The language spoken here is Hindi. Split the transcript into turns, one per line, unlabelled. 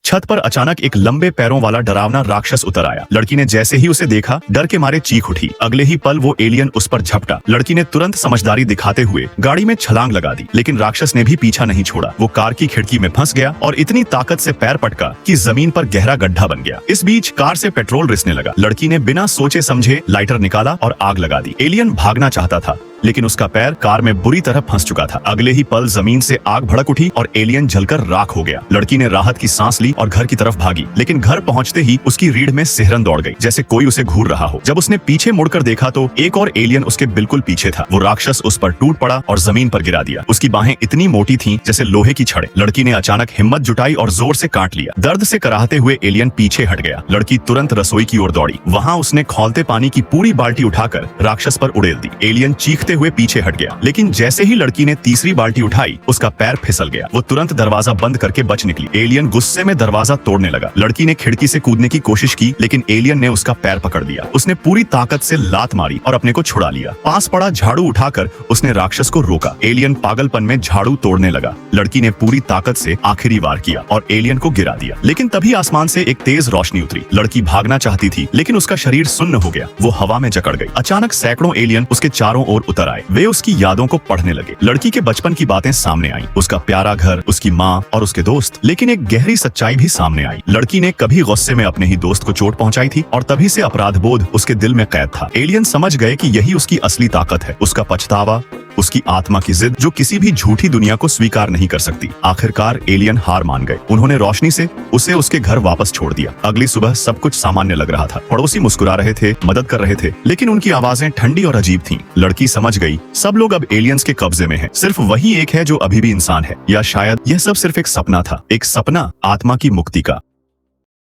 छत पर अचानक एक लंबे पैरों वाला डरावना राक्षस उतर आया। लड़की ने जैसे ही उसे देखा डर के मारे चीख उठी। अगले ही पल वो एलियन उस पर झपटा। लड़की ने तुरंत समझदारी दिखाते हुए गाड़ी में छलांग लगा दी, लेकिन राक्षस ने भी पीछा नहीं छोड़ा। वो कार की खिड़की में फंस गया और इतनी ताकत से पैर पटका कि जमीन पर गहरा गड्ढा बन गया। इस बीच कार से पेट्रोल रिसने लगा। लड़की ने बिना सोचे समझे लाइटर निकाला और आग लगा दी। एलियन भागना चाहता था, लेकिन उसका पैर कार में बुरी तरह फंस चुका था। अगले ही पल जमीन से आग भड़क उठी और एलियन जलकर राख हो गया। लड़की ने राहत की सांस ली और घर की तरफ भागी, लेकिन घर पहुंचते ही उसकी रीढ़ में सिहरन दौड़ गई, जैसे कोई उसे घूर रहा हो। जब उसने पीछे मुड़कर देखा तो एक और एलियन उसके बिल्कुल पीछे था। वो राक्षस उस पर टूट पड़ा और जमीन पर गिरा दिया। उसकी बाहें इतनी मोटी थीं जैसे लोहे की छड़ें। लड़की ने अचानक हिम्मत जुटाई और जोर से काट लिया। दर्द से कराहते हुए एलियन पीछे हट गया। लड़की तुरंत रसोई की ओर दौड़ी। वहाँ उसने खौलते पानी की पूरी बाल्टी उठाकर राक्षस पर उड़ेल दी। एलियन चीखते हुए पीछे हट गया, लेकिन जैसे ही लड़की ने तीसरी बाल्टी उठाई उसका पैर फिसल गया। वो तुरंत दरवाजा बंद करके बच निकली। एलियन गुस्से में दरवाजा तोड़ने लगा। लड़की ने खिड़की से कूदने की कोशिश की, लेकिन एलियन ने उसका पैर पकड़ दिया। उसने पूरी ताकत से लात मारी और अपने को छुड़ा लिया। पास पड़ा झाड़ू उठाकर उसने राक्षस को रोका। एलियन पागलपन में झाड़ू तोड़ने लगा। लड़की ने पूरी ताकत से आखिरी वार किया और एलियन को गिरा दिया। लेकिन तभी आसमान से एक तेज रोशनी उतरी। लड़की भागना चाहती थी, लेकिन उसका शरीर सुन्न हो गया। वो हवा में जकड़ गई। अचानक सैकड़ों एलियन उसके चारों ओर उतर आए। वे उसकी यादों को पढ़ने लगे। लड़की के बचपन की बातें सामने आईं, उसका प्यारा घर, उसकी माँ और उसके दोस्त। लेकिन एक गहरी सच्चाई भी सामने आई। लड़की ने कभी गुस्से में अपने ही दोस्त को चोट पहुंचाई थी और तभी से अपराध बोध उसके दिल में कैद था। एलियन समझ गए कि यही उसकी असली ताकत है, उसका पछतावा, उसकी आत्मा की जिद जो किसी भी झूठी दुनिया को स्वीकार नहीं कर सकती। आखिरकार एलियन हार मान गए। उन्होंने रोशनी से उसे उसके घर वापस छोड़ दिया। अगली सुबह सब कुछ सामान्य लग रहा था। पड़ोसी मुस्कुरा रहे थे, मदद कर रहे थे, लेकिन उनकी आवाजें ठंडी और अजीब थीं। लड़की समझ गई सब लोग अब एलियंस के कब्जे में हैं। सिर्फ वही एक है जो अभी भी इंसान है, या शायद यह सब सिर्फ एक सपना था, एक सपना आत्मा की मुक्ति का।